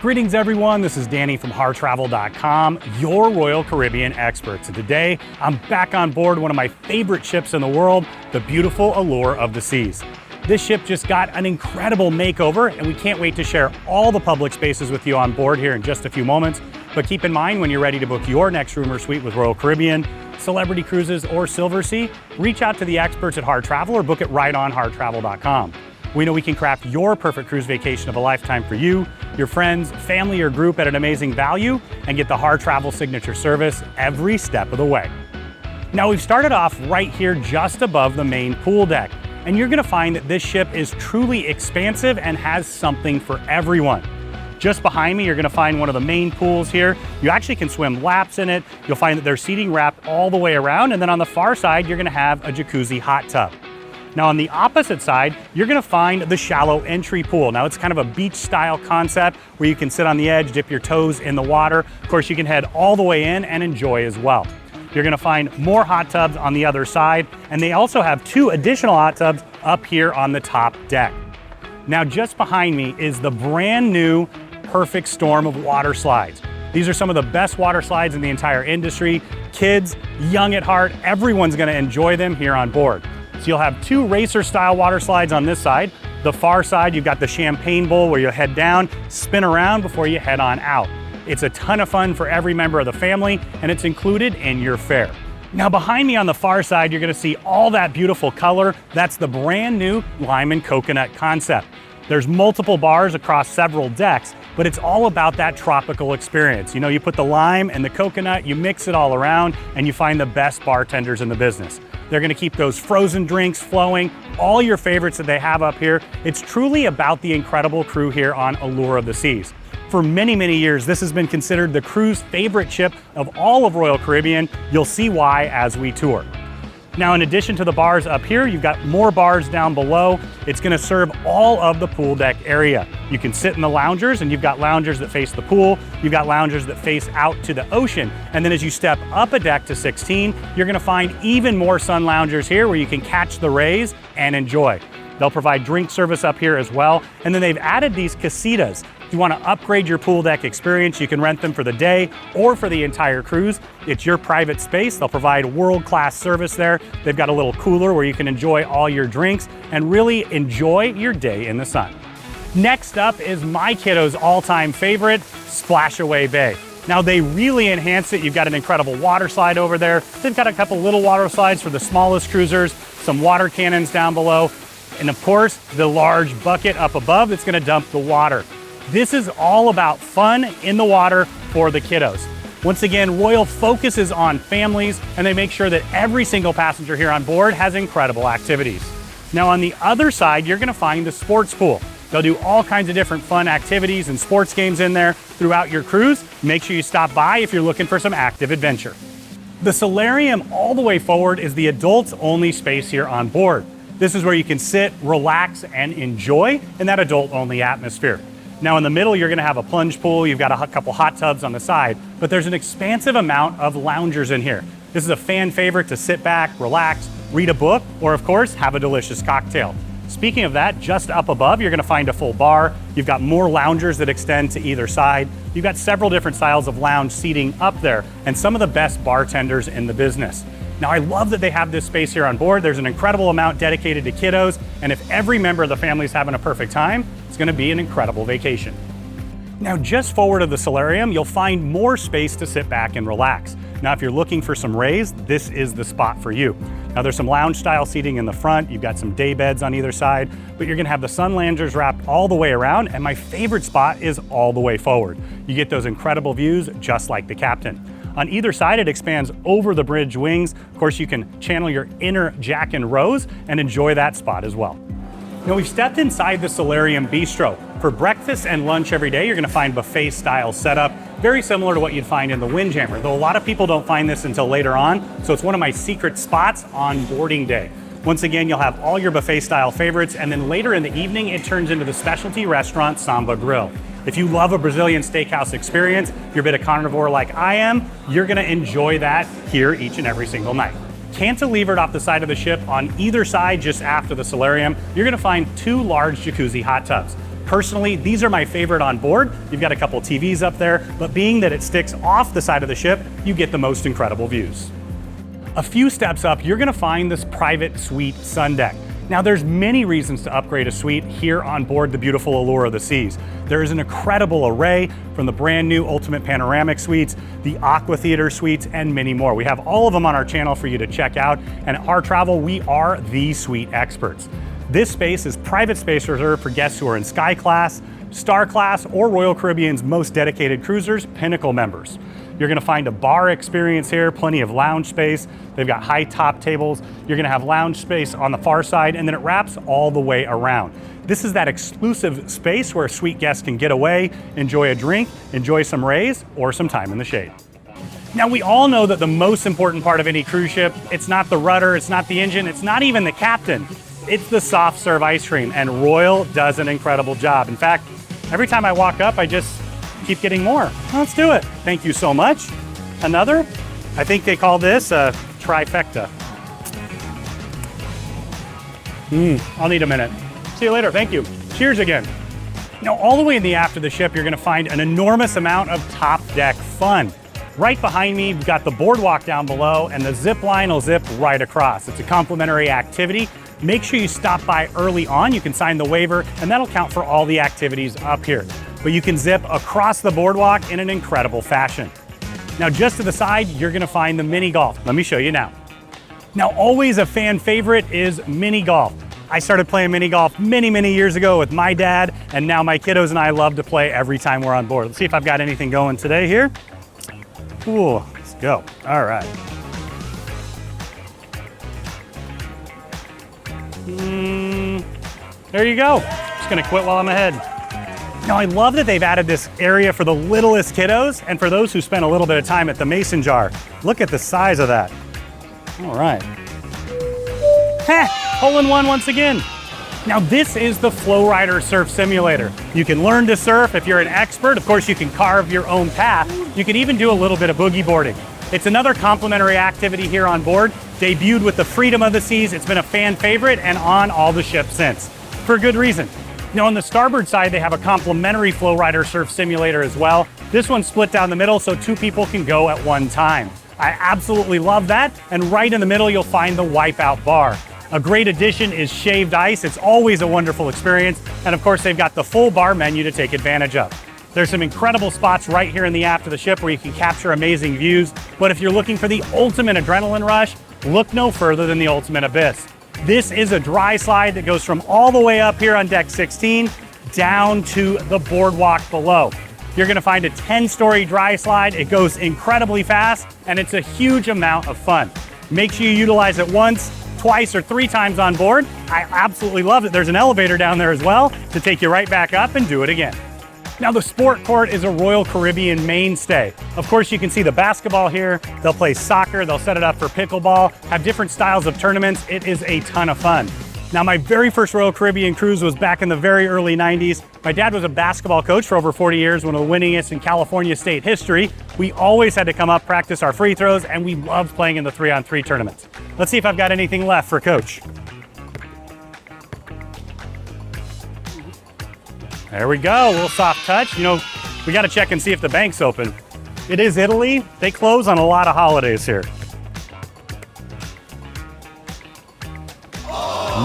Greetings everyone, this is Danny from harrtravel.com, your Royal Caribbean experts. And today, I'm back on board one of my favorite ships in the world, the beautiful Allure of the Seas. This ship just got an incredible makeover, and we can't wait to share all the public spaces with you on board here in just a few moments. But keep in mind, when you're ready to book your next room or suite with Royal Caribbean, Celebrity Cruises, or Silversea, reach out to the experts at Harr Travel or book it right on harrtravel.com. We know we can craft your perfect cruise vacation of a lifetime for you, your friends, family, or group at an amazing value, and get the Harr Travel signature service every step of the way. Now, we've started off right here just above the main pool deck, and you're gonna find that this ship is truly expansive and has something for everyone. Just behind me, you're gonna find one of the main pools here. You actually can swim laps in it. You'll find that there's seating wrapped all the way around, and then on the far side, you're gonna have a jacuzzi hot tub. Now on the opposite side, you're gonna find the shallow entry pool. Now it's kind of a beach style concept where you can sit on the edge, dip your toes in the water. Of course, you can head all the way in and enjoy as well. You're gonna find more hot tubs on the other side, and they also have 2 additional hot tubs up here on the top deck. Now just behind me is the brand new perfect storm of water slides. These are some of the best water slides in the entire industry. Kids, young at heart, everyone's gonna enjoy them here on board. So you'll have 2 racer style water slides on this side. The far side, you've got the champagne bowl where you'll head down, spin around before you head on out. It's a ton of fun for every member of the family, and it's included in your fare. Now behind me on the far side, you're gonna see all that beautiful color. That's the brand new lime and coconut concept. There's multiple bars across several decks, but it's all about that tropical experience. You know, you put the lime and the coconut, you mix it all around, and you find the best bartenders in the business. They're gonna keep those frozen drinks flowing, all your favorites that they have up here. It's truly about the incredible crew here on Allure of the Seas. For many, many years, this has been considered the crew's favorite ship of all of Royal Caribbean. You'll see why as we tour. Now, in addition to the bars up here, you've got more bars down below. It's gonna serve all of the pool deck area. You can sit in the loungers, and you've got loungers that face the pool. You've got loungers that face out to the ocean. And then as you step up a deck to 16, you're gonna find even more sun loungers here where you can catch the rays and enjoy. They'll provide drink service up here as well. And then they've added these casitas. If you want to upgrade your pool deck experience, you can rent them for the day or for the entire cruise. It's your private space. They'll provide world-class service there. They've got a little cooler where you can enjoy all your drinks and really enjoy your day in the sun. Next up is my kiddos' all-time favorite, Splashaway Bay. Now they really enhance it. You've got an incredible water slide over there. They've got a couple little water slides for the smallest cruisers, some water cannons down below, and of course, the large bucket up above that's gonna dump the water. This is all about fun in the water for the kiddos. Once again, Royal focuses on families, and they make sure that every single passenger here on board has incredible activities. Now on the other side, you're gonna find the sports pool. They'll do all kinds of different fun activities and sports games in there throughout your cruise. Make sure you stop by if you're looking for some active adventure. The Solarium all the way forward is the adults only space here on board. This is where you can sit, relax, and enjoy in that adult-only atmosphere. Now in the middle, you're gonna have a plunge pool. You've got a couple hot tubs on the side, but there's an expansive amount of loungers in here. This is a fan favorite to sit back, relax, read a book, or of course, have a delicious cocktail. Speaking of that, just up above, you're gonna find a full bar. You've got more loungers that extend to either side. You've got several different styles of lounge seating up there, and some of the best bartenders in the business. Now, I love that they have this space here on board. There's an incredible amount dedicated to kiddos, and if every member of the family is having a perfect time, it's gonna be an incredible vacation. Now, just forward of the Solarium, you'll find more space to sit back and relax. Now, if you're looking for some rays, this is the spot for you. Now, there's some lounge-style seating in the front. You've got some day beds on either side, but you're gonna have the sun loungers wrapped all the way around, and my favorite spot is all the way forward. You get those incredible views just like the captain. On either side, it expands over the bridge wings. Of course, you can channel your inner Jack and Rose and enjoy that spot as well. Now we've stepped inside the Solarium Bistro. For breakfast and lunch every day, you're gonna find buffet style setup, very similar to what you'd find in the Windjammer, though a lot of people don't find this until later on, so it's one of my secret spots on boarding day. Once again, you'll have all your buffet style favorites, and then later in the evening, it turns into the specialty restaurant Samba Grill. If you love a Brazilian steakhouse experience, if you're a bit of carnivore like I am, you're gonna enjoy that here each and every single night. Cantilevered off the side of the ship on either side just after the Solarium, you're gonna find 2 large jacuzzi hot tubs. Personally, these are my favorite on board. You've got a couple TVs up there, but being that it sticks off the side of the ship, you get the most incredible views. A few steps up, you're gonna find this private suite sun deck. Now there's many reasons to upgrade a suite here on board the beautiful Allure of the Seas. There is an incredible array from the brand new Ultimate Panoramic suites, the Aqua Theater suites, and many more. We have all of them on our channel for you to check out, and at Harr Travel, we are the suite experts. This space is private space reserved for guests who are in Sky Class, Star Class, or Royal Caribbean's most dedicated cruisers, Pinnacle members. You're gonna find a bar experience here, plenty of lounge space. They've got high top tables. You're gonna have lounge space on the far side, and then it wraps all the way around. This is that exclusive space where suite guests can get away, enjoy a drink, enjoy some rays, or some time in the shade. Now we all know that the most important part of any cruise ship, it's not the rudder, it's not the engine, it's not even the captain. It's the soft serve ice cream, and Royal does an incredible job. In fact, every time I walk up, I just keep getting more. Let's do it. Thank you so much. Another? I think they call this a trifecta. I'll need a minute. See you later, thank you. Cheers again. Now, all the way in the aft of the ship, you're gonna find an enormous amount of top deck fun. Right behind me, we've got the boardwalk down below, and the zip line will zip right across. It's a complimentary activity. Make sure you stop by early on. You can sign the waiver, and that'll count for all the activities up here. But you can zip across the boardwalk in an incredible fashion. Now, just to the side, you're gonna find the mini golf. Let me show you now. Now, always a fan favorite is mini golf. I started playing mini golf many, many years ago with my dad, and now my kiddos and I love to play every time we're on board. Let's see if I've got anything going today here. Ooh, let's go. All right. There you go. Just gonna quit while I'm ahead. Now, I love that they've added this area for the littlest kiddos and for those who spend a little bit of time at the mason jar. Look at the size of that. All right. Hole in one once again. Now, this is the Flow Rider Surf Simulator. You can learn to surf if you're an expert. Of course, you can carve your own path. You can even do a little bit of boogie boarding. It's another complimentary activity here on board. Debuted with the Freedom of the Seas. It's been a fan favorite and on all the ships since, for good reason. Now, on the starboard side, they have a complimentary Flow Rider Surf Simulator as well. This one's split down the middle so two people can go at one time. I absolutely love that. And right in the middle, you'll find the Wipeout Bar. A great addition is shaved ice. It's always a wonderful experience. And of course, they've got the full bar menu to take advantage of. There's some incredible spots right here in the aft of the ship where you can capture amazing views. But if you're looking for the ultimate adrenaline rush, look no further than the Ultimate Abyss. This is a dry slide that goes from all the way up here on deck 16 down to the boardwalk below. You're gonna find a 10-story dry slide. It goes incredibly fast, and it's a huge amount of fun. Make sure you utilize it once, twice, or 3 times on board. I absolutely love it. There's an elevator down there as well to take you right back up and do it again. Now, the Sport Court is a Royal Caribbean mainstay. Of course, you can see the basketball here. They'll play soccer, they'll set it up for pickleball, have different styles of tournaments. It is a ton of fun. Now, my very first Royal Caribbean cruise was back in the very early 90s. My dad was a basketball coach for over 40 years, one of the winningest in California state history. We always had to come up, practice our free throws, and we loved playing in the 3-on-3 tournaments. Let's see if I've got anything left for Coach. There we go, a little soft touch. You know, we gotta check and see if the bank's open. It is Italy. They close on a lot of holidays here.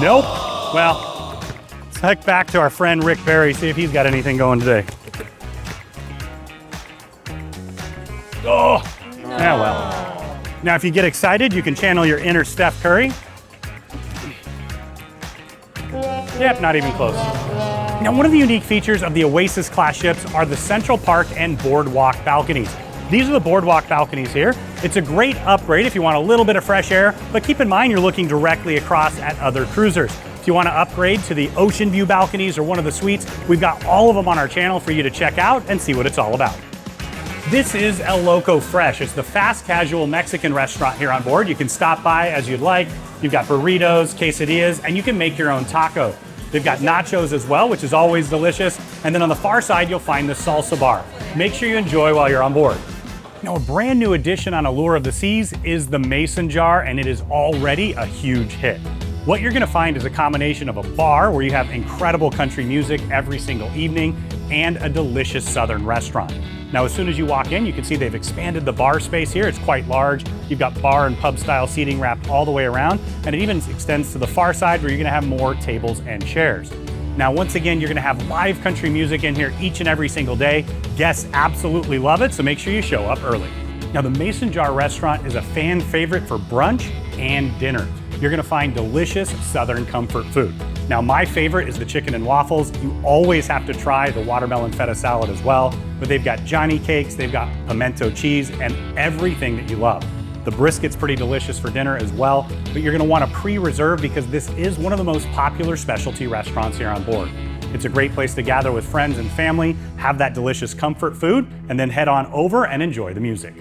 Nope. Well, let's head back to our friend Rick Barry, see if he's got anything going today. Oh, yeah, well. Now, if you get excited, you can channel your inner Steph Curry. Yep, not even close. Now, one of the unique features of the Oasis Class ships are the Central Park and Boardwalk balconies. These are the Boardwalk balconies here. It's a great upgrade if you want a little bit of fresh air, but keep in mind you're looking directly across at other cruisers. If you want to upgrade to the ocean view balconies or one of the suites, we've got all of them on our channel for you to check out and see what it's all about. This is El Loco Fresh. It's the fast casual Mexican restaurant here on board. You can stop by as you'd like. You've got burritos, quesadillas, and you can make your own taco. They've got nachos as well, which is always delicious. And then on the far side, you'll find the salsa bar. Make sure you enjoy while you're on board. Now, a brand new addition on Allure of the Seas is the Mason Jar, and it is already a huge hit. What you're gonna find is a combination of a bar where you have incredible country music every single evening and a delicious southern restaurant. Now, as soon as you walk in, you can see they've expanded the bar space here. It's quite large. You've got bar and pub style seating wrapped all the way around, and it even extends to the far side where you're gonna have more tables and chairs. Now, once again, you're gonna have live country music in here each and every single day. Guests absolutely love it, so make sure you show up early. Now, the Mason Jar restaurant is a fan favorite for brunch and dinner. You're gonna find delicious Southern comfort food. Now, my favorite is the chicken and waffles. You always have to try the watermelon feta salad as well, but they've got Johnny cakes, they've got pimento cheese, and everything that you love. The brisket's pretty delicious for dinner as well, but you're gonna wanna pre-reserve because this is one of the most popular specialty restaurants here on board. It's a great place to gather with friends and family, have that delicious comfort food, and then head on over and enjoy the music.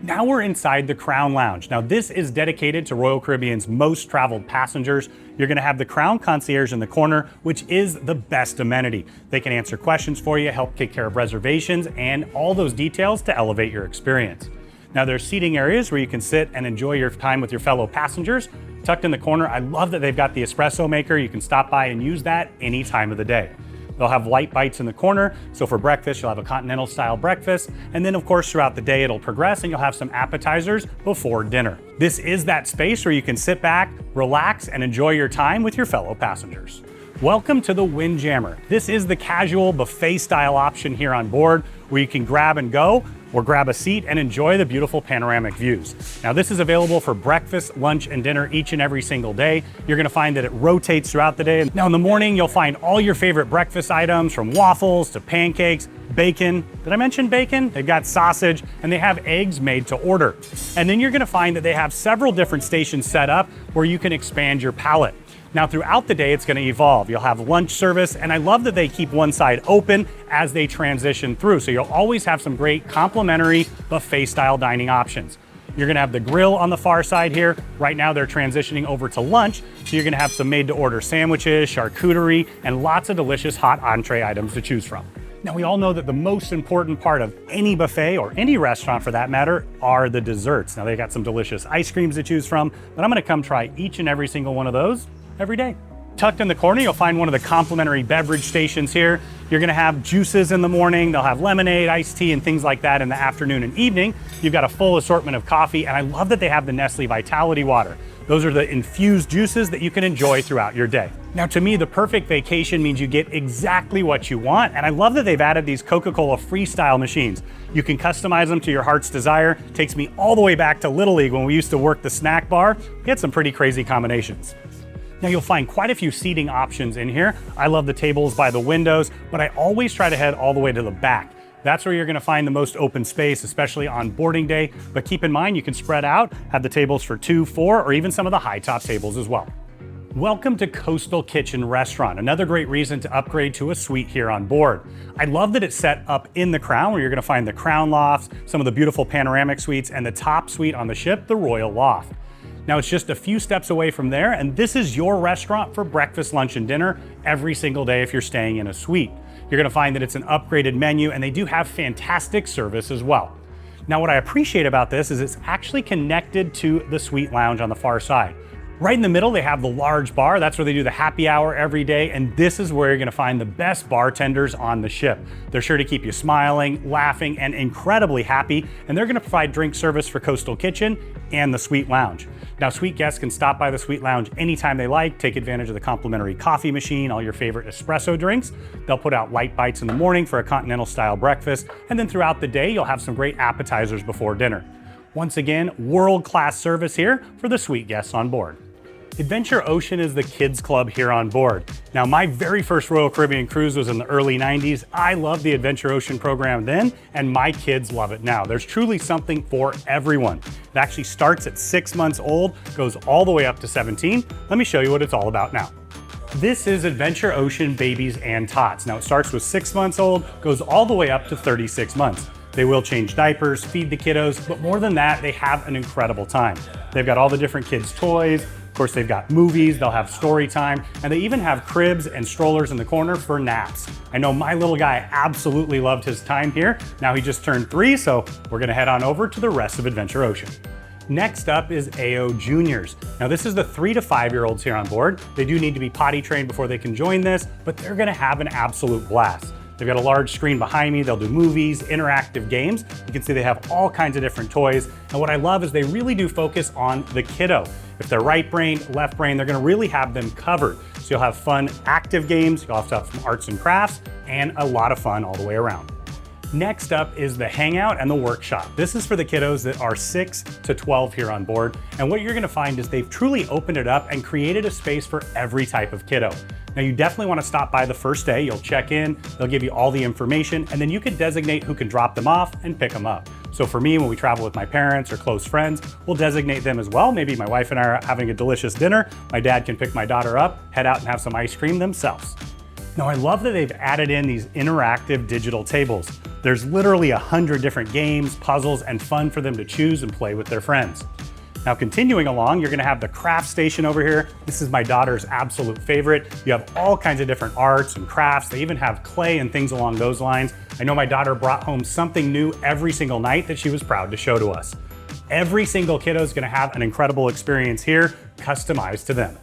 Now we're inside the Crown Lounge. Now this is dedicated to Royal Caribbean's most traveled passengers. You're gonna have the Crown Concierge in the corner, which is the best amenity. They can answer questions for you, help take care of reservations, and all those details to elevate your experience. Now there's seating areas where you can sit and enjoy your time with your fellow passengers. Tucked in the corner, I love that they've got the espresso maker. You can stop by and use that any time of the day. They'll have light bites in the corner, so for breakfast, you'll have a continental style breakfast, and then of course throughout the day it'll progress and you'll have some appetizers before dinner. This is that space where you can sit back, relax, and enjoy your time with your fellow passengers. Welcome to the Windjammer. This is the casual buffet style option here on board where you can grab and go or grab a seat and enjoy the beautiful panoramic views. Now this is available for breakfast, lunch, and dinner each and every single day. You're gonna find that it rotates throughout the day. Now in the morning, you'll find all your favorite breakfast items from waffles to pancakes, bacon. Did I mention bacon? They've got sausage and they have eggs made to order. And then you're gonna find that they have several different stations set up where you can expand your palate. Now throughout the day, it's gonna evolve. You'll have lunch service, and I love that they keep one side open as they transition through. So you'll always have some great complimentary buffet style dining options. You're gonna have the grill on the far side here. Right now they're transitioning over to lunch. So you're gonna have some made to order sandwiches, charcuterie, and lots of delicious hot entree items to choose from. Now we all know that the most important part of any buffet or any restaurant for that matter are the desserts. Now they got some delicious ice creams to choose from, but I'm gonna come try each and every single one of those every day. Tucked in the corner, you'll find one of the complimentary beverage stations here. You're gonna have juices in the morning, they'll have lemonade, iced tea, and things like that in the afternoon and evening. You've got a full assortment of coffee, and I love that they have the Nestle Vitality Water. Those are the infused juices that you can enjoy throughout your day. Now to me, the perfect vacation means you get exactly what you want, and I love that they've added these Coca-Cola freestyle machines. You can customize them to your heart's desire. Takes me all the way back to Little League when we used to work the snack bar. We had some pretty crazy combinations. Now you'll find quite a few seating options in here. I love the tables by the windows, but I always try to head all the way to the back. That's where you're gonna find the most open space, especially on boarding day. But keep in mind, you can spread out, have the tables for 2, 4, or even some of the high top tables as well. Welcome to Coastal Kitchen Restaurant, another great reason to upgrade to a suite here on board. I love that it's set up in the Crown, where you're gonna find the Crown Lofts, some of the beautiful panoramic suites, and the top suite on the ship, the Royal Loft. Now it's just a few steps away from there, and this is your restaurant for breakfast, lunch, and dinner every single day if you're staying in a suite. You're gonna find that it's an upgraded menu, and they do have fantastic service as well. Now what I appreciate about this is it's actually connected to the suite lounge on the far side. Right in the middle, they have the large bar. That's where they do the happy hour every day, and this is where you're gonna find the best bartenders on the ship. They're sure to keep you smiling, laughing, and incredibly happy, and they're gonna provide drink service for Coastal Kitchen and the suite lounge. Now, suite guests can stop by the suite lounge anytime they like, take advantage of the complimentary coffee machine, all your favorite espresso drinks. They'll put out light bites in the morning for a continental style breakfast, and then throughout the day, you'll have some great appetizers before dinner. Once again, world-class service here for the suite guests on board. Adventure Ocean is the kids club here on board. Now, my very first Royal Caribbean cruise was in the early 90s. I loved the Adventure Ocean program then, and my kids love it now. There's truly something for everyone. It actually starts at 6 months old, goes all the way up to 17. Let me show you what it's all about now. This is Adventure Ocean Babies and Tots. Now, it starts with 6 months old, goes all the way up to 36 months. They will change diapers, feed the kiddos, but more than that, they have an incredible time. They've got all the different kids' toys. Of course, they've got movies, they'll have story time, and they even have cribs and strollers in the corner for naps. I know my little guy absolutely loved his time here. Now he just turned 3, so we're gonna head on over to the rest of Adventure Ocean. Next up is AO Juniors. Now this is the 3 to 5-year-olds here on board. They do need to be potty trained before they can join this, but they're gonna have an absolute blast. They've got a large screen behind me. They'll do movies, interactive games. You can see they have all kinds of different toys. And what I love is they really do focus on the kiddo. If they're right brain, left brain, they're gonna really have them covered. So you'll have fun, active games. You'll also have some arts and crafts and a lot of fun all the way around. Next up is the hangout and the workshop. This is for the kiddos that are 6 to 12 here on board. And what you're gonna find is they've truly opened it up and created a space for every type of kiddo. Now you definitely wanna stop by the first day. You'll check in, they'll give you all the information, and then you can designate who can drop them off and pick them up. So for me, when we travel with my parents or close friends, we'll designate them as well. Maybe my wife and I are having a delicious dinner. My dad can pick my daughter up, head out and have some ice cream themselves. Now I love that they've added in these interactive digital tables. There's literally 100 different games, puzzles, and fun for them to choose and play with their friends. Now continuing along, you're gonna have the craft station over here. This is my daughter's absolute favorite. You have all kinds of different arts and crafts. They even have clay and things along those lines. I know my daughter brought home something new every single night that she was proud to show to us. Every single kiddo is gonna have an incredible experience here, customized to them.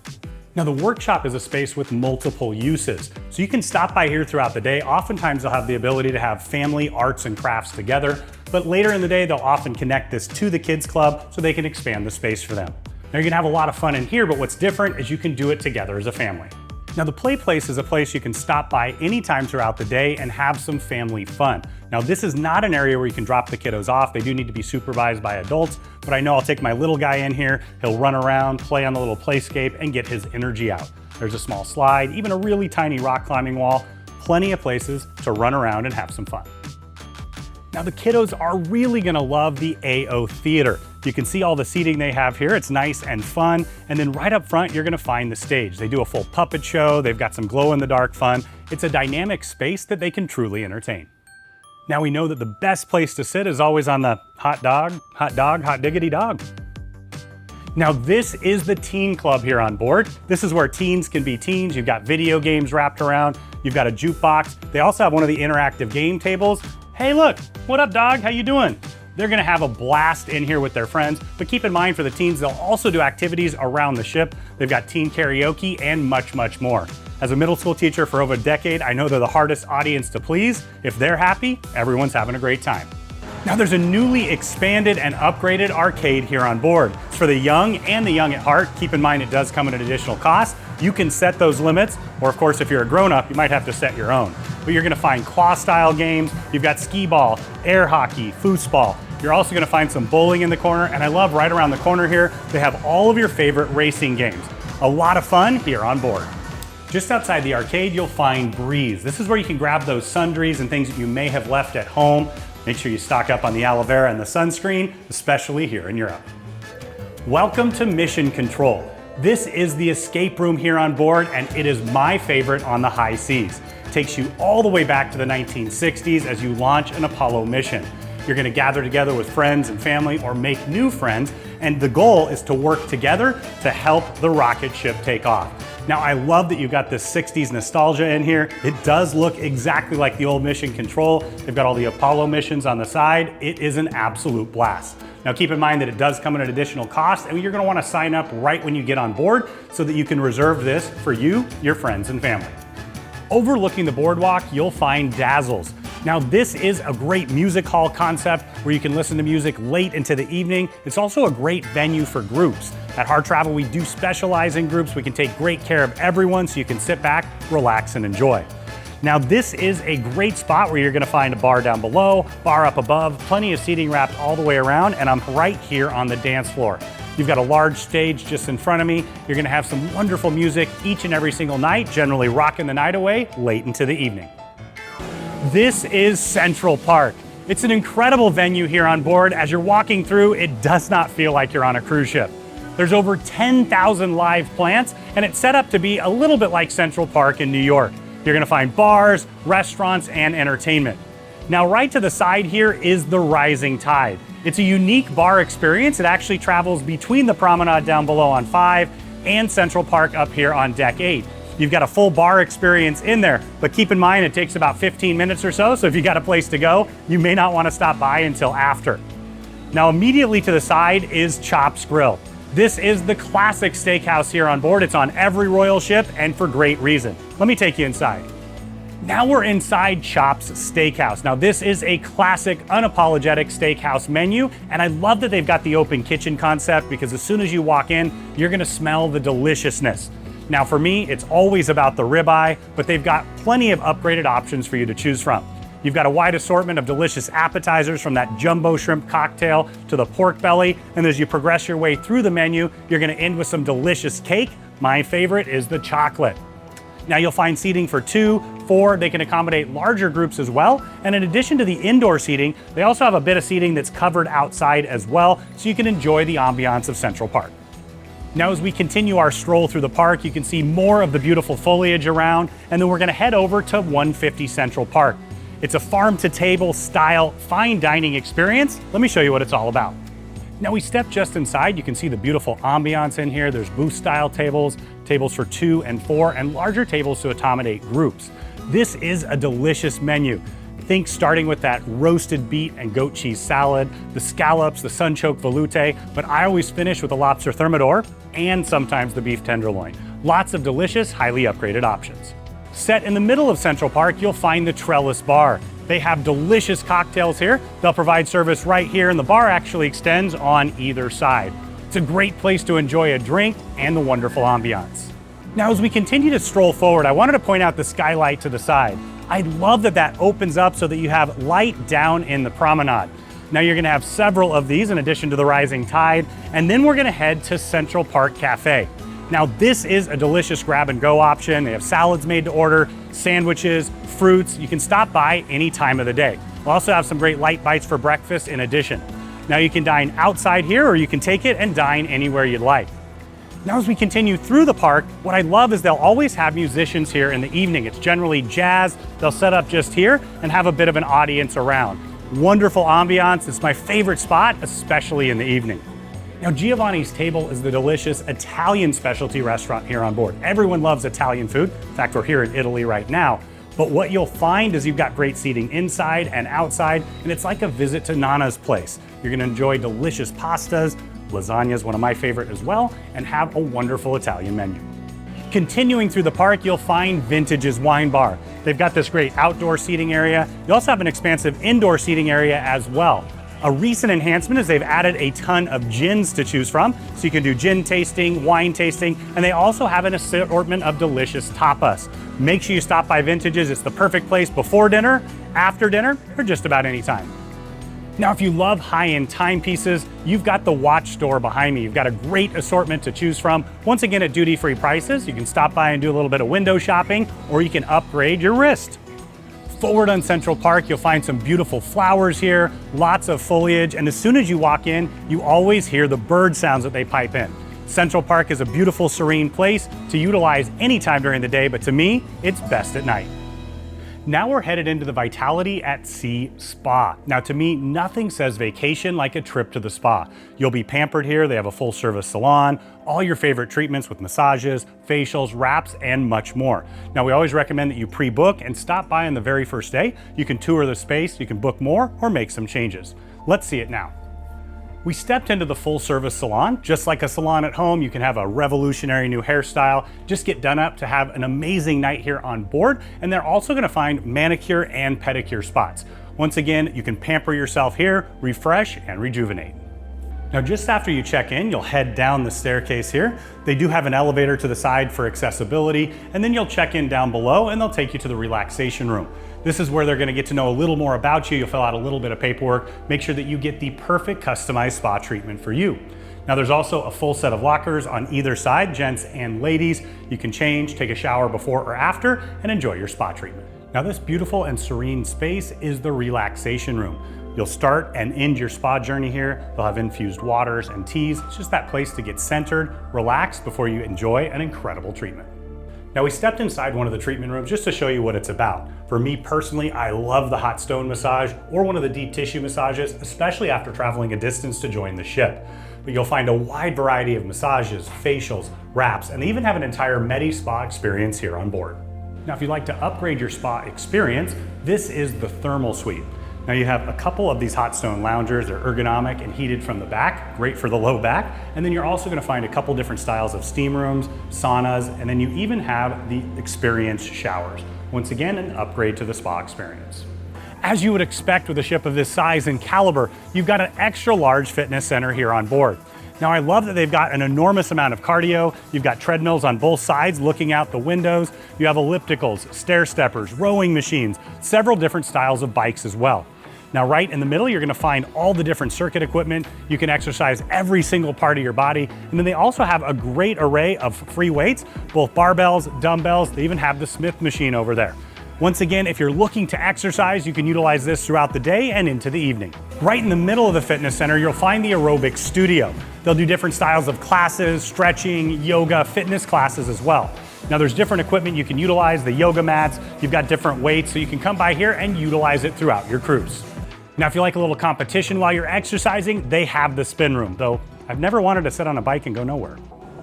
Now the workshop is a space with multiple uses. So you can stop by here throughout the day. Oftentimes they'll have the ability to have family arts and crafts together, but later in the day they'll often connect this to the kids club so they can expand the space for them. Now you're gonna have a lot of fun in here, but what's different is you can do it together as a family. Now the play place is a place you can stop by anytime throughout the day and have some family fun. Now this is not an area where you can drop the kiddos off. They do need to be supervised by adults, but I know I'll take my little guy in here. He'll run around, play on the little playscape, and get his energy out. There's a small slide, even a really tiny rock climbing wall, plenty of places to run around and have some fun. Now the kiddos are really gonna love the AO Theater. You can see all the seating they have here. It's nice and fun. And then right up front, you're gonna find the stage. They do a full puppet show. They've got some glow in the dark fun. It's a dynamic space that they can truly entertain. Now we know that the best place to sit is always on the hot diggity dog. Now this is the teen club here on board. This is where teens can be teens. You've got video games wrapped around. You've got a jukebox. They also have one of the interactive game tables. Hey look, what up dog, how you doing? They're gonna have a blast in here with their friends, but keep in mind for the teens, they'll also do activities around the ship. They've got teen karaoke and much, much more. As a middle school teacher for over a decade, I know they're the hardest audience to please. If they're happy, everyone's having a great time. Now there's a newly expanded and upgraded arcade here on board. It's for the young and the young at heart. Keep in mind it does come at an additional cost. You can set those limits, or of course if you're a grown-up, you might have to set your own. But you're gonna find claw-style games, you've got skee ball, air hockey, foosball. You're also gonna find some bowling in the corner, and I love right around the corner here, they have all of your favorite racing games. A lot of fun here on board. Just outside the arcade, you'll find Breeze. This is where you can grab those sundries and things that you may have left at home. Make sure you stock up on the aloe vera and the sunscreen, especially here in Europe. Welcome to Mission Control. This is the escape room here on board, and it is my favorite on the high seas. It takes you all the way back to the 1960s as you launch an Apollo mission. You're gonna gather together with friends and family or make new friends, and the goal is to work together to help the rocket ship take off. Now, I love that you've got this 60s nostalgia in here. It does look exactly like the old Mission Control. They've got all the Apollo missions on the side. It is an absolute blast. Now, keep in mind that it does come at an additional cost, and you're gonna wanna sign up right when you get on board so that you can reserve this for you, your friends, and family. Overlooking the boardwalk, you'll find Dazzles. Now this is a great music hall concept where you can listen to music late into the evening. It's also a great venue for groups. At Harr Travel, we do specialize in groups. We can take great care of everyone so you can sit back, relax, and enjoy. Now this is a great spot where you're gonna find a bar down below, bar up above, plenty of seating wrapped all the way around, and I'm right here on the dance floor. You've got a large stage just in front of me. You're gonna have some wonderful music each and every single night, generally rocking the night away late into the evening. This is Central Park. It's an incredible venue here on board. As you're walking through, it does not feel like you're on a cruise ship. There's over 10,000 live plants, and it's set up to be a little bit like Central Park in New York. You're gonna find bars, restaurants, and entertainment. Now, right to the side here is the Rising Tide. It's a unique bar experience. It actually travels between the Promenade down below on 5 and Central Park up here on deck 8. You've got a full bar experience in there, but keep in mind it takes about 15 minutes or so, so if you got a place to go, you may not want to stop by until after. Now immediately to the side is Chops Grill. This is the classic steakhouse here on board. It's on every royal ship and for great reason. Let me take you inside. Now we're inside Chops Steakhouse. Now this is a classic, unapologetic steakhouse menu, and I love that they've got the open kitchen concept because as soon as you walk in, you're gonna smell the deliciousness. Now for me, it's always about the ribeye, but they've got plenty of upgraded options for you to choose from. You've got a wide assortment of delicious appetizers from that jumbo shrimp cocktail to the pork belly, and as you progress your way through the menu, you're gonna end with some delicious cake. My favorite is the chocolate. Now you'll find seating for 2, 4, they can accommodate larger groups as well. And in addition to the indoor seating, they also have a bit of seating that's covered outside as well, so you can enjoy the ambiance of Central Park. Now as we continue our stroll through the park, you can see more of the beautiful foliage around, and then we're gonna head over to 150 Central Park. It's a farm-to-table style fine dining experience. Let me show you what it's all about. Now we step just inside, you can see the beautiful ambiance in here. There's booth-style tables, tables for 2 and 4, and larger tables to accommodate groups. This is a delicious menu. Think starting with that roasted beet and goat cheese salad, the scallops, the sun-choke velouté, but I always finish with a lobster thermidor and sometimes the beef tenderloin. Lots of delicious, highly upgraded options. Set in the middle of Central Park, you'll find the Trellis Bar. They have delicious cocktails here. They'll provide service right here, and the bar actually extends on either side. It's a great place to enjoy a drink and the wonderful ambiance. Now, as we continue to stroll forward, I wanted to point out the skylight to the side. I love that that opens up so that you have light down in the promenade. Now you're gonna have several of these in addition to the rising tide, and then we're gonna head to Central Park Cafe. Now this is a delicious grab and go option. They have salads made to order, sandwiches, fruits. You can stop by any time of the day. We'll also have some great light bites for breakfast in addition. Now you can dine outside here or you can take it and dine anywhere you'd like. Now as we continue through the park, what I love is they'll always have musicians here in the evening. It's generally jazz. They'll set up just here and have a bit of an audience around. Wonderful ambiance. It's my favorite spot, especially in the evening. Now, Giovanni's Table is the delicious Italian specialty restaurant here on board. Everyone loves Italian food. In fact, we're here in Italy right now. But what you'll find is you've got great seating inside and outside, and it's like a visit to Nana's place. You're gonna enjoy delicious pastas, lasagna is one of my favorite as well, and have a wonderful Italian menu. Continuing through the park, you'll find Vintage's Wine Bar. They've got this great outdoor seating area. You also have an expansive indoor seating area as well. A recent enhancement is they've added a ton of gins to choose from, so you can do gin tasting, wine tasting, and they also have an assortment of delicious tapas. Make sure you stop by Vintage's. It's the perfect place before dinner, after dinner, or just about any time. Now, if you love high-end timepieces, you've got the watch store behind me. You've got a great assortment to choose from. Once again, at duty-free prices, you can stop by and do a little bit of window shopping, or you can upgrade your wrist. Forward on Central Park, you'll find some beautiful flowers here, lots of foliage, and as soon as you walk in, you always hear the bird sounds that they pipe in. Central Park is a beautiful, serene place to utilize anytime during the day, but to me, it's best at night. Now we're headed into the Vitality at Sea Spa. Now to me, nothing says vacation like a trip to the spa. You'll be pampered here. They have a full service salon, all your favorite treatments with massages, facials, wraps, and much more. Now we always recommend that you pre-book and stop by on the very first day. You can tour the space, you can book more or make some changes. Let's see it now. We stepped into the full service salon. Just like a salon at home, you can have a revolutionary new hairstyle, just get done up to have an amazing night here on board. And they're also gonna find manicure and pedicure spots. Once again, you can pamper yourself here, refresh and rejuvenate. Now, just after you check in, you'll head down the staircase here. They do have an elevator to the side for accessibility, and then you'll check in down below and they'll take you to the relaxation room. This is where they're gonna get to know a little more about you. You'll fill out a little bit of paperwork, make sure that you get the perfect customized spa treatment for you. Now there's also a full set of lockers on either side, gents and ladies. You can change, take a shower before or after, and enjoy your spa treatment. Now this beautiful and serene space is the relaxation room. You'll start and end your spa journey here. They'll have infused waters and teas. It's just that place to get centered, relaxed before you enjoy an incredible treatment. Now we stepped inside one of the treatment rooms just to show you what it's about. For me personally, I love the hot stone massage or one of the deep tissue massages, especially after traveling a distance to join the ship. But you'll find a wide variety of massages, facials, wraps, and they even have an entire Medi-Spa experience here on board. Now, if you'd like to upgrade your spa experience, this is the Thermal Suite. Now you have a couple of these hot stone loungers. They're ergonomic and heated from the back, great for the low back. And then you're also gonna find a couple different styles of steam rooms, saunas, and then you even have the experience showers. Once again, an upgrade to the spa experience. As you would expect with a ship of this size and caliber, you've got an extra large fitness center here on board. Now I love that they've got an enormous amount of cardio. You've got treadmills on both sides looking out the windows. You have ellipticals, stair steppers, rowing machines, several different styles of bikes as well. Now right in the middle, you're gonna find all the different circuit equipment. You can exercise every single part of your body. And then they also have a great array of free weights, both barbells, dumbbells. They even have the Smith machine over there. Once again, if you're looking to exercise, you can utilize this throughout the day and into the evening. Right in the middle of the fitness center, you'll find the aerobic studio. They'll do different styles of classes, stretching, yoga, fitness classes as well. Now there's different equipment you can utilize, the yoga mats, you've got different weights, so you can come by here and utilize it throughout your cruise. Now if you like a little competition while you're exercising, they have the spin room, though I've never wanted to sit on a bike and go nowhere.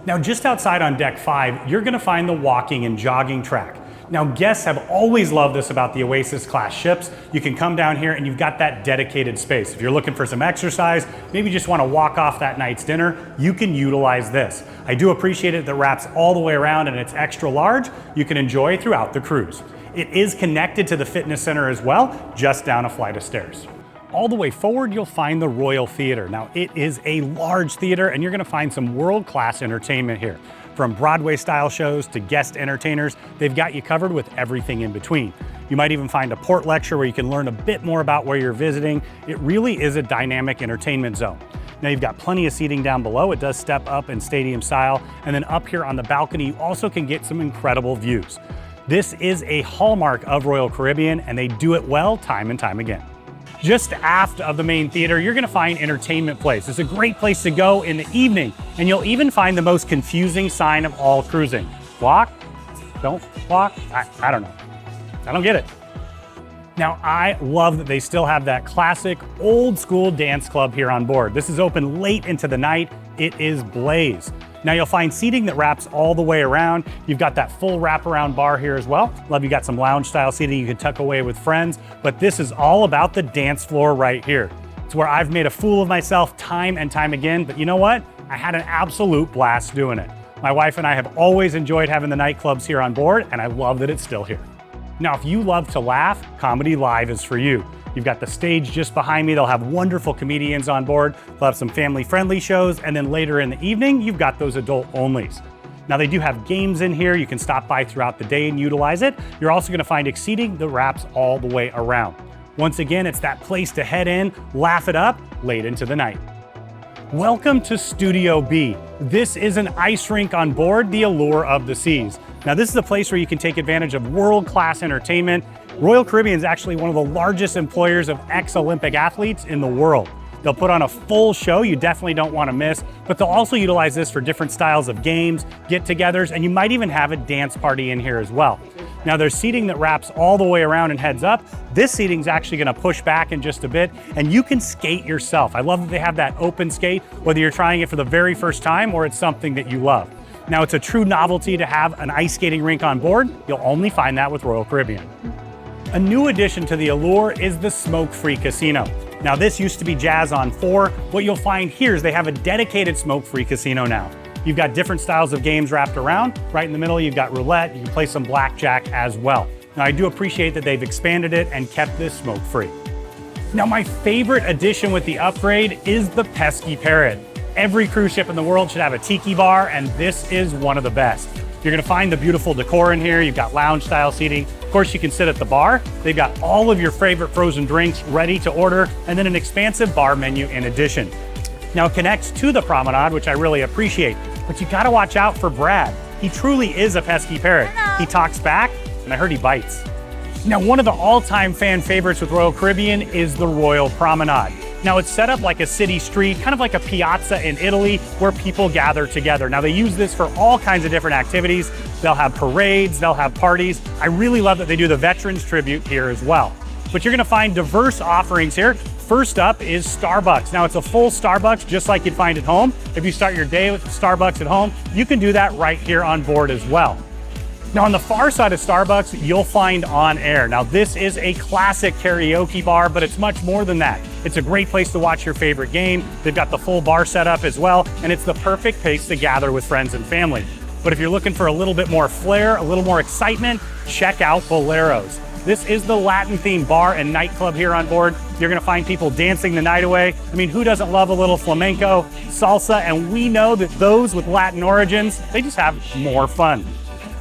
Now just outside on deck 5, you're gonna find the walking and jogging track. Now guests have always loved this about the Oasis Class ships. You can come down here and you've got that dedicated space. If you're looking for some exercise, maybe just want to walk off that night's dinner, you can utilize this. I do appreciate it that wraps all the way around and it's extra large. You can enjoy throughout the cruise. It is connected to the fitness center as well, just down a flight of stairs. All the way forward, you'll find the Royal Theater. Now it is a large theater and you're going to find some world-class entertainment here. From Broadway style shows to guest entertainers, they've got you covered with everything in between. You might even find a port lecture where you can learn a bit more about where you're visiting. It really is a dynamic entertainment zone. Now you've got plenty of seating down below. It does step up in stadium style. And then up here on the balcony, you also can get some incredible views. This is a hallmark of Royal Caribbean and they do it well time and time again. Just aft of the main theater, you're gonna find Entertainment Place. It's a great place to go in the evening, and you'll even find the most confusing sign of all cruising. Walk? Don't walk? I don't know. I don't get it. Now, I love that they still have that classic old school dance club here on board. This is open late into the night. It is Blaze. Now you'll find seating that wraps all the way around. You've got that full wraparound bar here as well. Love you got some lounge style seating you can tuck away with friends, but this is all about the dance floor right here. It's where I've made a fool of myself time and time again, but you know what? I had an absolute blast doing it. My wife and I have always enjoyed having the nightclubs here on board, and I love that it's still here. Now, if you love to laugh, Comedy Live is for you. You've got the stage just behind me. They'll have wonderful comedians on board. They'll have some family-friendly shows. And then later in the evening, you've got those adult onlys. Now they do have games in here. You can stop by throughout the day and utilize it. You're also gonna find seating that wraps all the way around. Once again, it's that place to head in, laugh it up, late into the night. Welcome to Studio B. This is an ice rink on board the Allure of the Seas. Now this is a place where you can take advantage of world-class entertainment. Royal Caribbean is actually one of the largest employers of ex-Olympic athletes in the world. They'll put on a full show you definitely don't want to miss, but they'll also utilize this for different styles of games, get-togethers, and you might even have a dance party in here as well. Now there's seating that wraps all the way around and heads up. This seating is actually going to push back in just a bit, and you can skate yourself. I love that they have that open skate, whether you're trying it for the very first time or it's something that you love. Now it's a true novelty to have an ice skating rink on board. You'll only find that with Royal Caribbean. A new addition to the Allure is the smoke-free casino. Now this used to be Jazz on 4. What you'll find here is they have a dedicated smoke-free casino now. You've got different styles of games wrapped around. Right in the middle, you've got roulette. You can play some blackjack as well. Now I do appreciate that they've expanded it and kept this smoke-free. Now my favorite addition with the upgrade is the pesky parrot. Every cruise ship in the world should have a tiki bar, and this is one of the best. You're gonna find the beautiful decor in here. You've got lounge style seating. Of course, you can sit at the bar. They've got all of your favorite frozen drinks ready to order, and then an expansive bar menu in addition. Now it connects to the Promenade, which I really appreciate, but you gotta watch out for Brad. He truly is a pesky parrot. Hello. He talks back, and I heard he bites. Now, one of the all-time fan favorites with Royal Caribbean is the Royal Promenade. Now it's set up like a city street, kind of like a piazza in Italy where people gather together. Now they use this for all kinds of different activities. They'll have parades, they'll have parties. I really love that they do the Veterans Tribute here as well. But you're gonna find diverse offerings here. First up is Starbucks. Now it's a full Starbucks just like you'd find at home. If you start your day with Starbucks at home, you can do that right here on board as well. Now on the far side of Starbucks, you'll find On Air. Now this is a classic karaoke bar, but it's much more than that. It's a great place to watch your favorite game. They've got the full bar set up as well, and it's the perfect place to gather with friends and family. But if you're looking for a little bit more flair, a little more excitement, check out Boleros. This is the Latin-themed bar and nightclub here on board. You're gonna find people dancing the night away. I mean, who doesn't love a little flamenco, salsa, and we know that those with Latin origins, they just have more fun.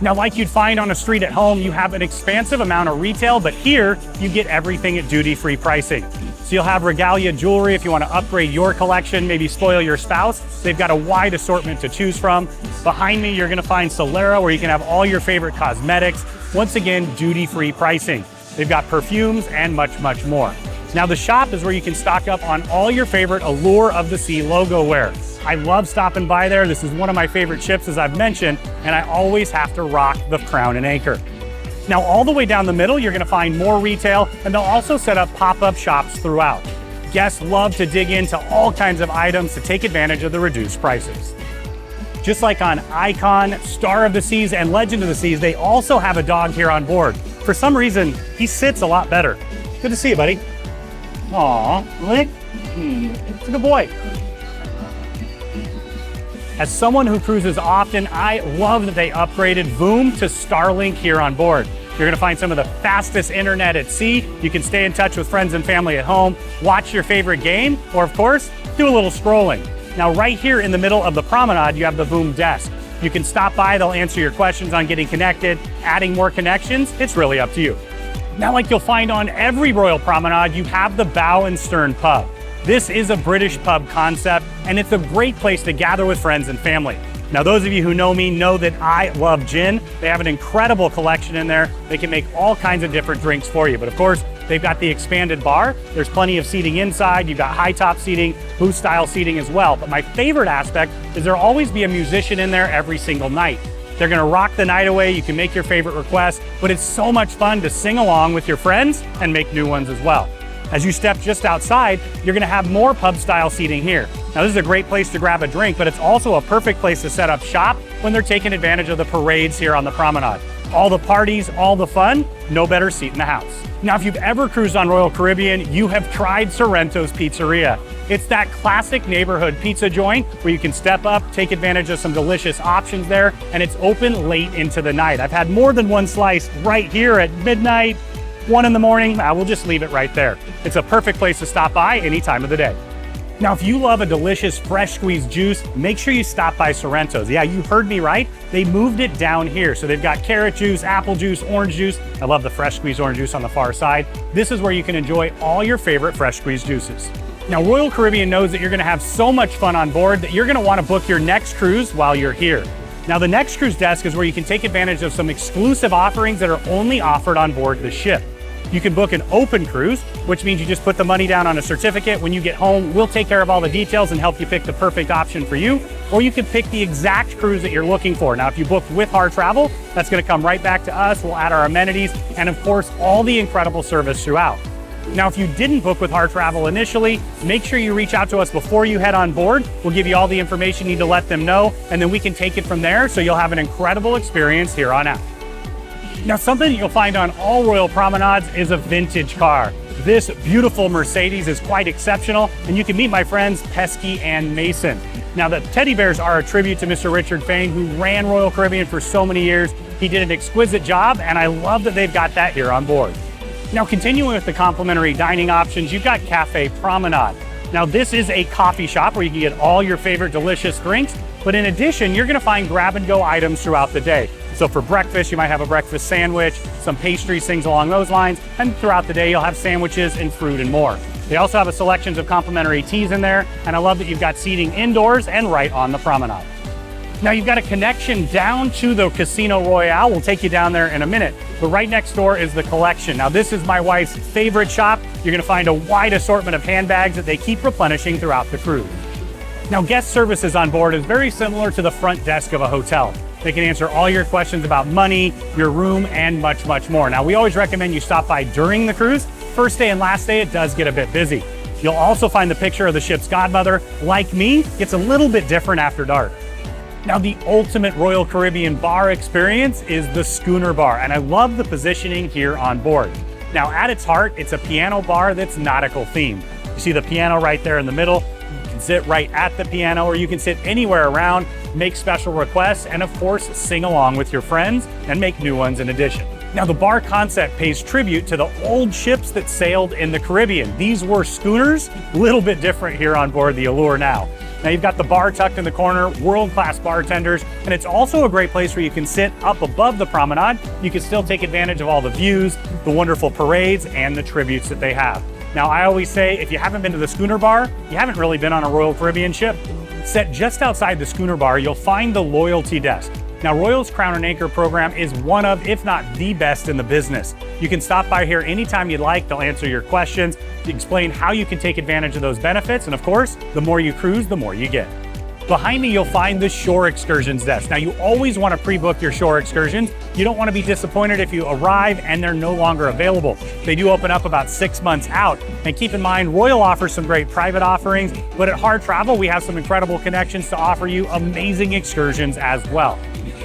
Now, like you'd find on a street at home, you have an expansive amount of retail, but here you get everything at duty-free pricing. So you'll have regalia jewelry if you want to upgrade your collection, maybe spoil your spouse. They've got a wide assortment to choose from. Behind me, you're going to find Solarium, where you can have all your favorite cosmetics. Once again, duty-free pricing. They've got perfumes and much, much more. Now, the shop is where you can stock up on all your favorite Allure of the Sea logo wear. I love stopping by there. This is one of my favorite ships, as I've mentioned, and I always have to rock the crown and anchor. Now, all the way down the middle, you're gonna find more retail, and they'll also set up pop-up shops throughout. Guests love to dig into all kinds of items to take advantage of the reduced prices. Just like on Icon, Star of the Seas, and Legend of the Seas, they also have a dog here on board. For some reason, he sits a lot better. Good to see you, buddy. Aw, lick. It's a good boy. As someone who cruises often, I love that they upgraded Voom to Starlink here on board. You're gonna find some of the fastest internet at sea. You can stay in touch with friends and family at home, watch your favorite game, or of course, do a little scrolling. Now, right here in the middle of the promenade, you have the Voom desk. You can stop by, they'll answer your questions on getting connected, adding more connections. It's really up to you. Now, like you'll find on every Royal Promenade, you have the Bow and Stern Pub. This is a British pub concept, and it's a great place to gather with friends and family. Now, those of you who know me know that I love gin. They have an incredible collection in there. They can make all kinds of different drinks for you. But of course, they've got the expanded bar. There's plenty of seating inside. You've got high top seating, booth style seating as well. But my favorite aspect is there'll always be a musician in there every single night. They're gonna rock the night away. You can make your favorite requests, but it's so much fun to sing along with your friends and make new ones as well. As you step just outside, you're gonna have more pub style seating here. Now, this is a great place to grab a drink, but it's also a perfect place to set up shop when they're taking advantage of the parades here on the promenade. All the parties, all the fun, no better seat in the house. Now, if you've ever cruised on Royal Caribbean, you have tried Sorrento's Pizzeria. It's that classic neighborhood pizza joint where you can step up, take advantage of some delicious options there, and it's open late into the night. I've had more than one slice right here at midnight, 1 in the morning. I will just leave it right there. It's a perfect place to stop by any time of the day. Now, if you love a delicious fresh squeezed juice, make sure you stop by Sorrento's. Yeah, you heard me right. They moved it down here. So they've got carrot juice, apple juice, orange juice. I love the fresh squeezed orange juice on the far side. This is where you can enjoy all your favorite fresh squeezed juices. Now, Royal Caribbean knows that you're gonna have so much fun on board that you're gonna wanna book your next cruise while you're here. Now, the next cruise desk is where you can take advantage of some exclusive offerings that are only offered on board the ship. You can book an open cruise, which means you just put the money down on a certificate. When you get home, we'll take care of all the details and help you pick the perfect option for you. Or you can pick the exact cruise that you're looking for. Now, if you booked with Harr Travel, that's gonna come right back to us. We'll add our amenities and of course, all the incredible service throughout. Now, if you didn't book with Harr Travel initially, make sure you reach out to us before you head on board. We'll give you all the information you need to let them know, and then we can take it from there so you'll have an incredible experience here on out. Now, something that you'll find on all Royal Promenades is a vintage car. This beautiful Mercedes is quite exceptional, and you can meet my friends Pesky and Mason. Now, the teddy bears are a tribute to Mr. Richard Fain, who ran Royal Caribbean for so many years. He did an exquisite job, and I love that they've got that here on board. Now, continuing with the complimentary dining options, you've got Cafe Promenade. Now, this is a coffee shop where you can get all your favorite delicious drinks, but in addition, you're gonna find grab-and-go items throughout the day. So for breakfast, you might have a breakfast sandwich, some pastries, things along those lines, and throughout the day, you'll have sandwiches and fruit and more. They also have a selection of complimentary teas in there, and I love that you've got seating indoors and right on the promenade. Now, you've got a connection down to the Casino Royale. We'll take you down there in a minute, but right next door is the Collection. Now, this is my wife's favorite shop. You're gonna find a wide assortment of handbags that they keep replenishing throughout the cruise. Now, guest services on board is very similar to the front desk of a hotel. They can answer all your questions about money, your room, and much, much more. Now, we always recommend you stop by during the cruise. First day and last day, it does get a bit busy. You'll also find the picture of the ship's godmother. Like me, it's a little bit different after dark. Now, the ultimate Royal Caribbean bar experience is the Schooner Bar, and I love the positioning here on board. Now, at its heart, it's a piano bar that's nautical themed. You see the piano right there in the middle. You can sit right at the piano, or you can sit anywhere around, make special requests, and of course, sing along with your friends and make new ones in addition. Now, the bar concept pays tribute to the old ships that sailed in the Caribbean. These were schooners, a little bit different here on board the Allure now. Now, you've got the bar tucked in the corner, world-class bartenders, and it's also a great place where you can sit up above the promenade. You can still take advantage of all the views, the wonderful parades, and the tributes that they have. Now, I always say, if you haven't been to the Schooner Bar, you haven't really been on a Royal Caribbean ship. Set just outside the Schooner Bar, you'll find the loyalty desk. Now, Royal's Crown and Anchor program is one of, if not the best in the business. You can stop by here anytime you'd like. They'll answer your questions, explain how you can take advantage of those benefits, and of course, the more you cruise, the more you get. Behind me, you'll find the shore excursions desk. Now, you always want to pre-book your shore excursions. You don't want to be disappointed if you arrive and they're no longer available. They do open up about 6 months out. And keep in mind, Royal offers some great private offerings, but at Harr Travel, we have some incredible connections to offer you amazing excursions as well.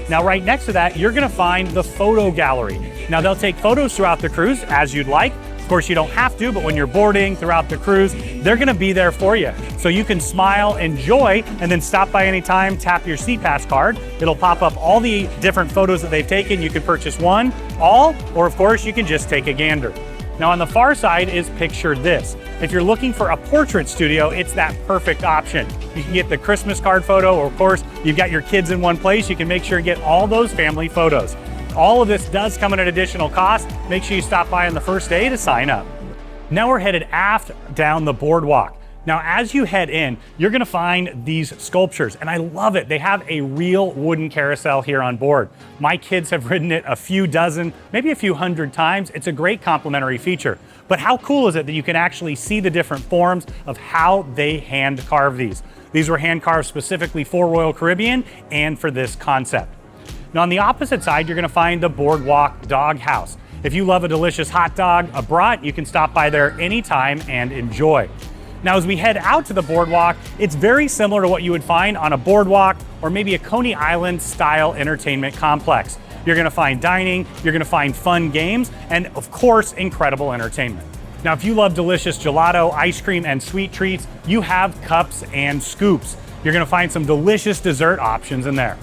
Now, right next to that, you're gonna find the photo gallery. Now, they'll take photos throughout the cruise as you'd like. Of course, you don't have to, but when you're boarding throughout the cruise, they're gonna be there for you. So you can smile, enjoy, and then stop by anytime, tap your SeaPass card. It'll pop up all the different photos that they've taken. You can purchase one, all, or of course, you can just take a gander. Now, on the far side is picture this. If you're looking for a portrait studio, it's that perfect option. You can get the Christmas card photo, or of course, you've got your kids in one place. You can make sure to get all those family photos. All of this does come at an additional cost. Make sure you stop by on the first day to sign up. Now we're headed aft down the boardwalk. Now, as you head in, you're gonna find these sculptures, and I love it. They have a real wooden carousel here on board. My kids have ridden it a few dozen, maybe a few hundred times. It's a great complimentary feature. But how cool is it that you can actually see the different forms of how they hand carve these? These were hand carved specifically for Royal Caribbean and for this concept. Now, on the opposite side, you're gonna find the Boardwalk Dog House. If you love a delicious hot dog, a brat, you can stop by there anytime and enjoy. Now, as we head out to the boardwalk, it's very similar to what you would find on a boardwalk or maybe a Coney Island style entertainment complex. You're gonna find dining, you're gonna find fun games, and of course, incredible entertainment. Now, if you love delicious gelato, ice cream, and sweet treats, you have cups and scoops. You're gonna find some delicious dessert options in there.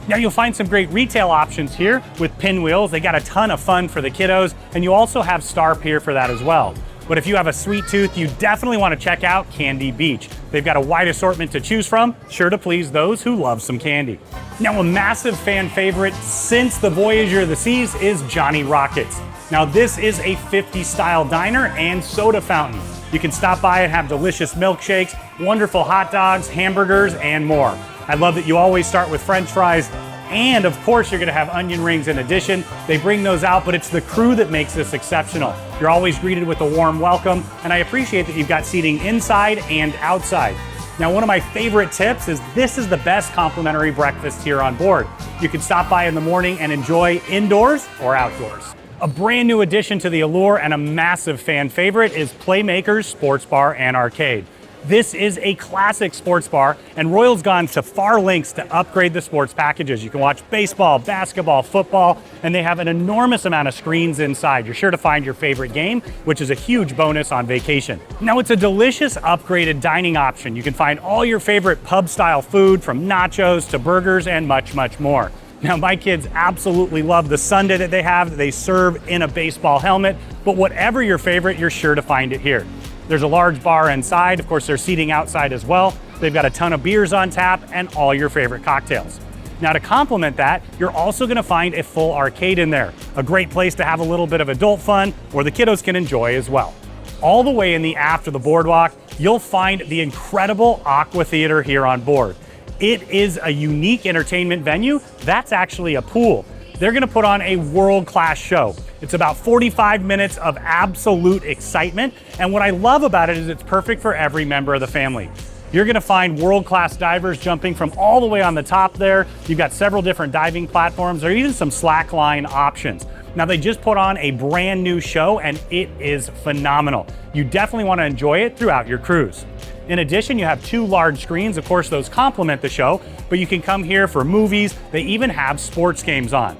Now, you'll find some great retail options here with pinwheels. They got a ton of fun for the kiddos, and you also have Star Pier for that as well. But if you have a sweet tooth, you definitely want to check out Candy Beach. They've got a wide assortment to choose from, sure to please those who love some candy. Now, a massive fan favorite since the Voyager of the Seas is Johnny Rockets. Now, this is a 50s style diner and soda fountain. You can stop by and have delicious milkshakes, wonderful hot dogs, hamburgers, and more. I love that you always start with French fries, and of course, you're gonna have onion rings in addition. They bring those out, but it's the crew that makes this exceptional. You're always greeted with a warm welcome, and I appreciate that you've got seating inside and outside. Now, one of my favorite tips is this is the best complimentary breakfast here on board. You can stop by in the morning and enjoy indoors or outdoors. A brand new addition to the Allure and a massive fan favorite is Playmakers Sports Bar and Arcade. This is a classic sports bar, and Royal's gone to far lengths to upgrade the sports packages. You can watch baseball, basketball, football, and they have an enormous amount of screens inside. You're sure to find your favorite game, which is a huge bonus on vacation. Now, it's a delicious upgraded dining option. You can find all your favorite pub-style food, from nachos to burgers and much, much more. Now, my kids absolutely love the sundae that they have that they serve in a baseball helmet, but whatever your favorite, you're sure to find it here. There's a large bar inside. Of course, there's seating outside as well. They've got a ton of beers on tap and all your favorite cocktails. Now, to complement that, you're also gonna find a full arcade in there. A great place to have a little bit of adult fun where the kiddos can enjoy as well. All the way in the aft of the boardwalk, you'll find the incredible Aqua Theater here on board. It is a unique entertainment venue. That's actually a pool. They're gonna put on a world-class show. It's about 45 minutes of absolute excitement, and what I love about it is it's perfect for every member of the family. You're gonna find world-class divers jumping from all the way on the top there. You've got several different diving platforms, or even some slackline options. Now they just put on a brand new show and it is phenomenal. You definitely want to enjoy it throughout your cruise. In addition, you have 2 large screens. Of course, those complement the show, but you can come here for movies. They even have sports games on.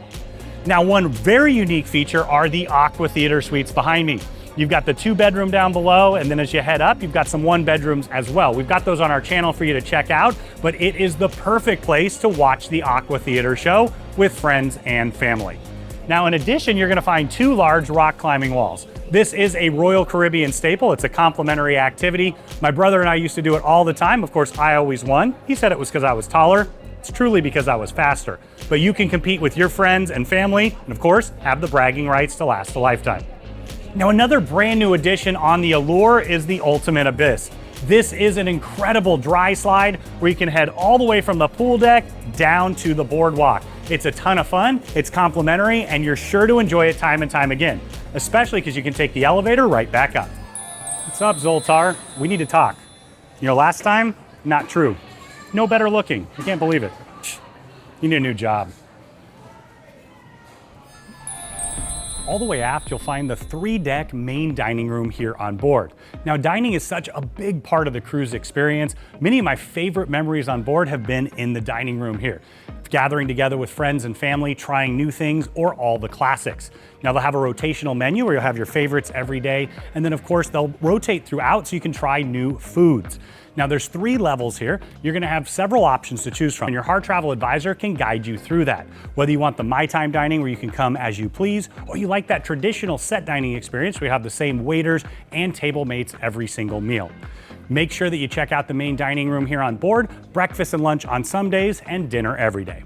Now, one very unique feature are the Aqua Theater suites behind me. You've got the 2-bedroom down below, and then as you head up, you've got some 1-bedrooms as well. We've got those on our channel for you to check out, but it is the perfect place to watch the Aqua Theater show with friends and family. Now, in addition, you're gonna find 2 large rock climbing walls. This is a Royal Caribbean staple. It's a complimentary activity. My brother and I used to do it all the time. Of course, I always won. He said it was because I was taller. It's truly because I was faster. But you can compete with your friends and family, and of course, have the bragging rights to last a lifetime. Now, another brand new addition on the Allure is the Ultimate Abyss. This is an incredible dry slide where you can head all the way from the pool deck down to the boardwalk. It's a ton of fun, it's complimentary, and you're sure to enjoy it time and time again, especially because you can take the elevator right back up. What's up, Zoltar? We need to talk. You know, last time, not true. No better looking. I can't believe it. You need a new job. All the way aft, you'll find the 3-deck main dining room here on board. Now, dining is such a big part of the cruise experience. Many of my favorite memories on board have been in the dining room here, gathering together with friends and family, trying new things, or all the classics. Now, they'll have a rotational menu where you'll have your favorites every day, and then of course, they'll rotate throughout so you can try new foods. Now, there's 3 levels here. You're gonna have several options to choose from. Your Harr Travel advisor can guide you through that. Whether you want the My Time dining where you can come as you please, or you like that traditional set dining experience where you have the same waiters and table mates every single meal. Make sure that you check out the main dining room here on board, breakfast and lunch on some days, and dinner every day.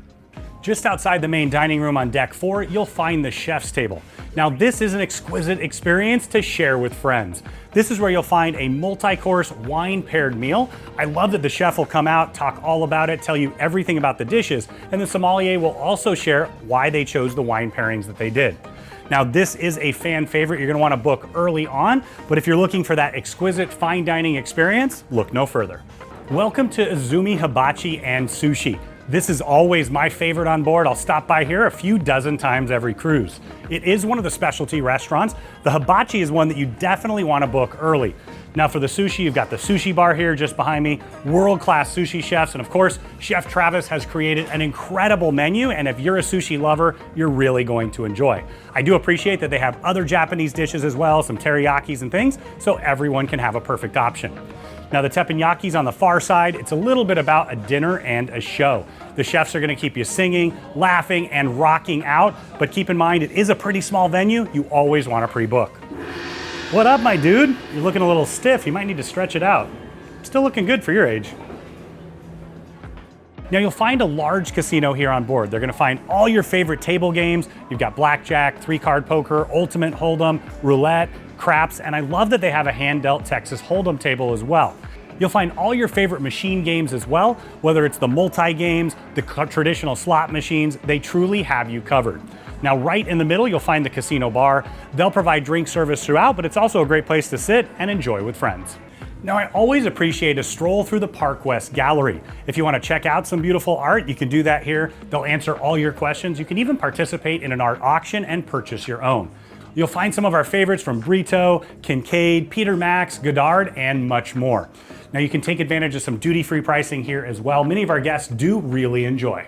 Just outside the main dining room on deck 4, you'll find the chef's table. Now, this is an exquisite experience to share with friends. This is where you'll find a multi-course wine-paired meal. I love that the chef will come out, talk all about it, tell you everything about the dishes, and the sommelier will also share why they chose the wine pairings that they did. Now, this is a fan favorite. You're gonna wanna book early on, but if you're looking for that exquisite fine dining experience, look no further. Welcome to Izumi Hibachi and Sushi. This is always my favorite on board. I'll stop by here a few dozen times every cruise. It is one of the specialty restaurants. The hibachi is one that you definitely want to book early. Now for the sushi, you've got the sushi bar here just behind me, world-class sushi chefs, and of course, Chef Travis has created an incredible menu, and if you're a sushi lover, you're really going to enjoy. I do appreciate that they have other Japanese dishes as well, some teriyakis and things, so everyone can have a perfect option. Now the teppanyaki's on the far side. It's a little bit about a dinner and a show. The chefs are gonna keep you singing, laughing, and rocking out, but keep in mind, it is a pretty small venue. You always wanna pre-book. What up, my dude? You're looking a little stiff. You might need to stretch it out. Still looking good for your age. Now you'll find a large casino here on board. They're gonna find all your favorite table games. You've got blackjack, 3-card poker, ultimate hold'em, roulette, craps, and I love that they have a hand-dealt Texas Hold'em table as well. You'll find all your favorite machine games as well, whether it's the multi-games, the traditional slot machines, they truly have you covered. Now right in the middle, you'll find the casino bar. They'll provide drink service throughout, but it's also a great place to sit and enjoy with friends. Now, I always appreciate a stroll through the Park West Gallery. If you want to check out some beautiful art, you can do that here. They'll answer all your questions. You can even participate in an art auction and purchase your own. You'll find some of our favorites from Brito, Kincaid, Peter Max, Godard, and much more. Now you can take advantage of some duty-free pricing here as well. Many of our guests do really enjoy.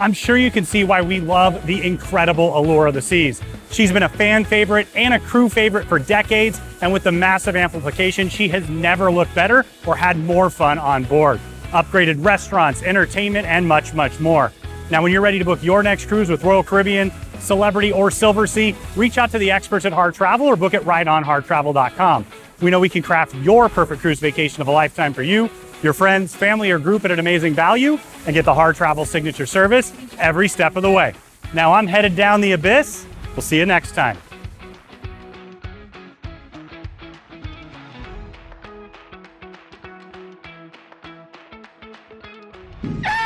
I'm sure you can see why we love the incredible Allure of the Seas. She's been a fan favorite and a crew favorite for decades, and with the massive amplification, she has never looked better or had more fun on board. Upgraded restaurants, entertainment, and much, much more. Now, when you're ready to book your next cruise with Royal Caribbean, Celebrity, or Silversea, reach out to the experts at Harr Travel or book it right on harrtravel.com. We know we can craft your perfect cruise vacation of a lifetime for you, your friends, family, or group at an amazing value, and get the Harr Travel signature service every step of the way. Now I'm headed down the abyss. We'll see you next time. Ah!